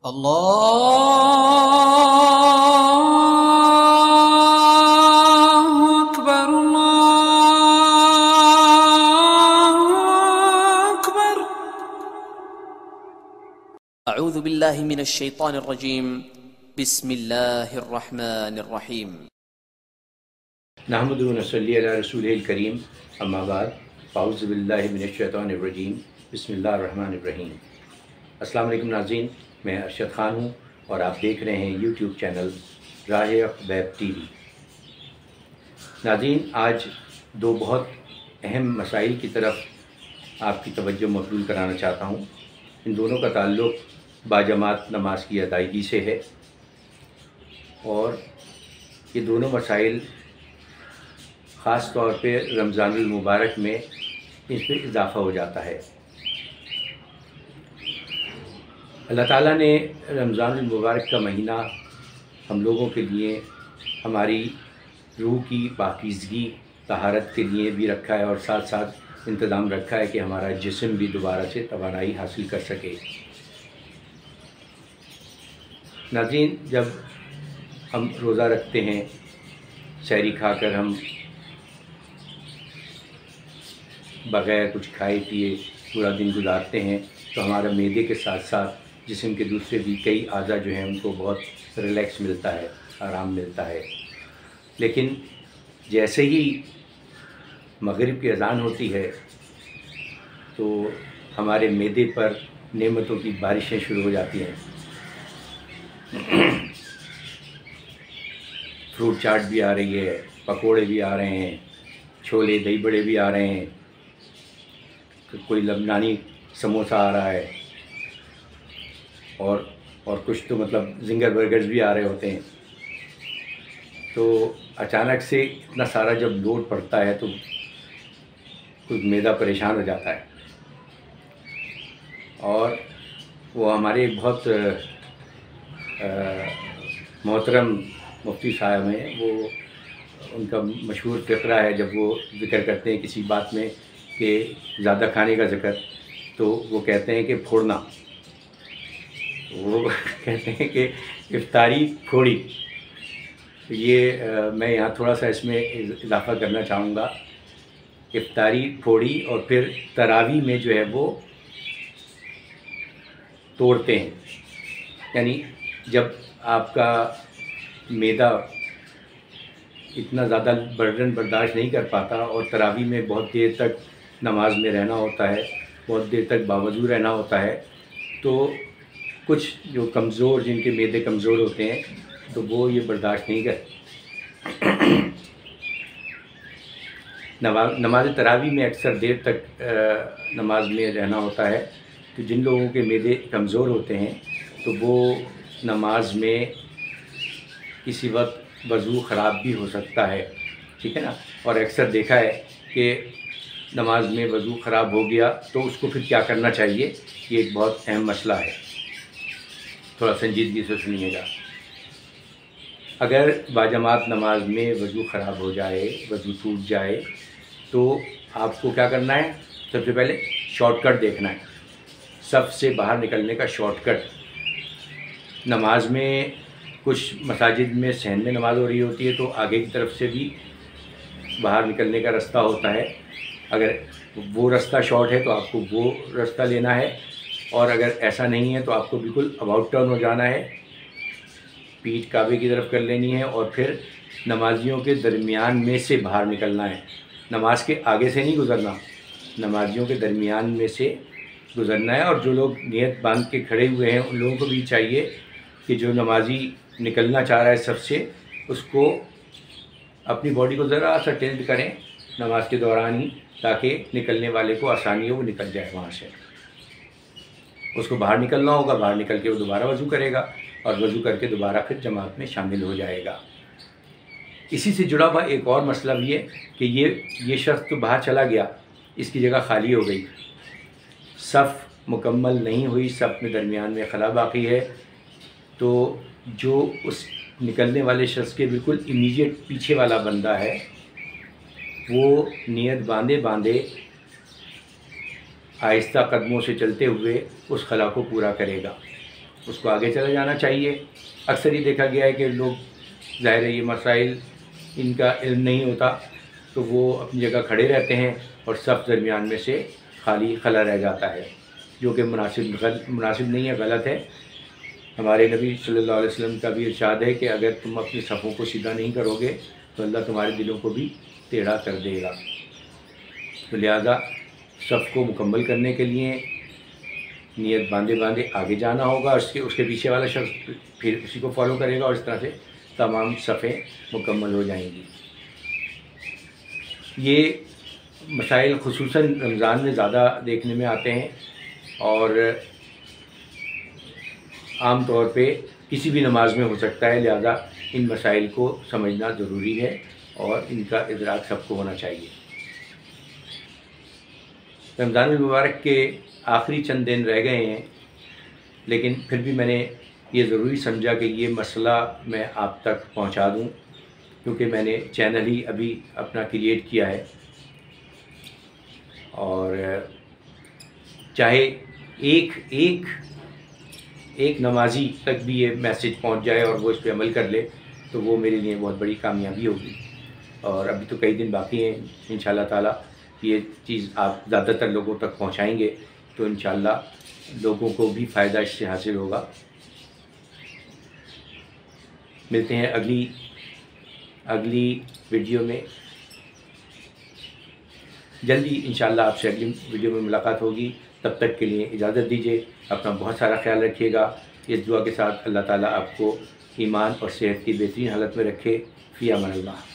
अल्लाहु अकबर अल्लाहु अकबर। अऊज़ु बिल्लाहि मिनश शैतानिर रजीम। बिस्मिल्लाहिर रहमानिर रहीम। नहमदुहु व नसल्ली अला रसूलिल करीम, अम्मा बाद, अऊज़ु बिल्लाहि मिनश शैतानिर रजीम, बिस्मिल्लाहिर रहमानिर रहीम। अस्सलाम वालेकुम नाज़रीन, मैं अरशद ख़ान हूँ और आप देख रहे हैं यूट्यूब चैनल राहे हक़ वेब टीवी। नाज़रीन, आज दो बहुत अहम मसाइल की तरफ आपकी तवज्जो मबज़ूल कराना चाहता हूँ। इन दोनों का ताल्लुक़ बाजमात नमाज की अदायगी से है और ये दोनों मसाइल ख़ास तौर पे रमज़ानुल मुबारक में इस पर इजाफ़ा हो जाता है। अल्लाह ताला ने रमज़ानुल मुबारक का महीना हम लोगों के लिए हमारी रूह की पाकीज़गी तहारत के लिए भी रखा है और साथ साथ इंतज़ाम रखा है कि हमारा जिस्म भी दोबारा से तवानाई हासिल कर सके। नाज़रीन, जब हम रोज़ा रखते हैं, सहरी खाकर हम बग़ैर कुछ खाए पिए पूरा दिन गुजारते हैं, तो हमारा मैदे के साथ साथ जिस्म के दूसरे भी कई आज़ा जो हैं उनको बहुत रिलैक्स मिलता है, आराम मिलता है। लेकिन जैसे ही मगरिब की अज़ान होती है तो हमारे मैदे पर नेमतों की बारिशें शुरू हो जाती हैं। फ्रूट चाट भी आ रही है, पकोड़े भी आ रहे हैं, छोले दही बड़े भी आ रहे हैं, कोई लबनानी समोसा आ रहा है और कुछ तो मतलब ज़िंगर बर्गर्स भी आ रहे होते हैं। तो अचानक से इतना सारा जब लोड पड़ता है तो कुछ मैदा परेशान हो जाता है और वो हमारे बहुत मोहतरम मुफ्ती साहब हैं, वो उनका मशहूर फ़िक्रा है, जब वो ज़िक्र करते हैं किसी बात में कि ज़्यादा खाने का ज़िक्र, तो वो कहते हैं कि फोड़ना, वो कहते हैं कि इफ्तारी फोड़ी। तो ये मैं यहाँ थोड़ा सा इसमें इजाफ़ा करना चाहूँगा। इफ्तारी फोड़ी और फिर तरावी में जो है वो तोड़ते हैं, यानी जब आपका मैदा इतना ज़्यादा बर्डन बर्दाश्त नहीं कर पाता और तरावी में बहुत देर तक नमाज में रहना होता है, बहुत देर तक बावजूद रहना होता है, तो कुछ जो कमज़ोर, जिनके मैदे कमज़ोर होते हैं, तो वो ये बर्दाश्त नहीं कर नमाज तरावी में अक्सर देर तक नमाज में रहना होता है। तो जिन लोगों के मैदे कमज़ोर होते हैं तो वो नमाज में किसी वक्त वज़ू ख़राब भी हो सकता है, ठीक है ना। और अक्सर देखा है कि नमाज में वज़ू ख़राब हो गया तो उसको फिर क्या करना चाहिए, ये एक बहुत अहम मसला है। थोड़ा संजीदगी से सुनिएगा। अगर बाजमात नमाज में वज़ू ख़राब हो जाए, वज़ू टूट जाए, तो आपको क्या करना है, सबसे पहले शॉर्टकट देखना है, सबसे बाहर निकलने का शॉर्टकट। नमाज में कुछ मसाजिद में सहन में नमाज़ हो रही होती है तो आगे की तरफ से भी बाहर निकलने का रास्ता होता है। अगर वो रास्ता शॉर्ट है तो आपको वो रास्ता लेना है, और अगर ऐसा नहीं है तो आपको बिल्कुल अबाउट टर्न हो जाना है, पीठ काबे की तरफ कर लेनी है और फिर नमाजियों के दरमियान में से बाहर निकलना है। नमाज के आगे से नहीं गुज़रना, नमाजियों के दरमियान में से गुज़रना है। और जो लोग नियत बांध के खड़े हुए हैं उन लोगों को भी चाहिए कि जो नमाजी निकलना चाह रहा है सबसे, उसको अपनी बॉडी को ज़रा सा टिल्ट करें नमाज के दौरान ही, ताकि निकलने वाले को आसानी हो, वो निकल जाए वहाँ से। उसको बाहर निकलना होगा, बाहर निकल के वो दोबारा वज़ू करेगा और वज़ू करके दोबारा फिर जमात में शामिल हो जाएगा। इसी से जुड़ा हुआ एक और मसला भी है कि ये शख्स तो बाहर चला गया, इसकी जगह खाली हो गई, सफ़ मुकम्मल नहीं हुई, सफ़ में दरमियान में खला बाकी है, तो जो उस निकलने वाले शख्स के बिल्कुल इमीडिएट पीछे वाला बंदा है, वो नियत बांधे बांधे आहिस्ता कदमों से चलते हुए उस खला को पूरा करेगा। उसको आगे चले जाना चाहिए। अक्सर ही देखा गया है कि लोग, ज़ाहिर है ये मसाइल इनका इल्म नहीं होता, तो वो अपनी जगह खड़े रहते हैं और सब दरमियान में से खाली खला रह जाता है, जो कि मुनासिब नहीं है, गलत है। हमारे नबी सल्लल्लाहु अलैहि वसल्लम का भी इरशाद है कि अगर तुम अपनी सफ़ों को सीधा नहीं करोगे तो अल्लाह तुम्हारे दिलों को भी टेढ़ा कर देगा। तो लिहाजा सफ़ को मुकम्मल करने के लिए नियत बांधे बांधे आगे जाना होगा, उसके पीछे वाला शख्स फिर उसी को फॉलो करेगा और इस तरह से तमाम सफ़ें मुकम्मल हो जाएंगी। ये मसाइल खुसूसन रमज़ान में ज़्यादा देखने में आते हैं और आम तौर पे किसी भी नमाज में हो सकता है, लिहाजा इन मसाइल को समझना ज़रूरी है और इनका इदराक सबको होना चाहिए। रमज़ान मुबारक के आखिरी चंद दिन रह गए हैं, लेकिन फिर भी मैंने ये ज़रूरी समझा कि ये मसला मैं आप तक पहुंचा दूं, क्योंकि मैंने चैनल ही अभी अपना क्रिएट किया है और चाहे एक नमाजी तक भी ये मैसेज पहुंच जाए और वो इस पर अमल कर ले तो वो मेरे लिए बहुत बड़ी कामयाबी होगी। और अभी तो कई दिन बाकी हैं, इंशाल्लाह ताला ये चीज़ आप ज़्यादातर लोगों तक पहुंचाएंगे तो इंशाल्लाह लोगों को भी फ़ायदा इससे हासिल होगा। मिलते हैं अगली वीडियो में, जल्दी इंशाल्लाह आपसे अगली वीडियो में मुलाकात होगी। तब तक के लिए इजाज़त दीजिए, अपना बहुत सारा ख्याल रखिएगा। इस दुआ के साथ अल्लाह ताला आपको ईमान और सेहत की बेहतरीन हालत में रखे। फ़ी अमान अल्लाह।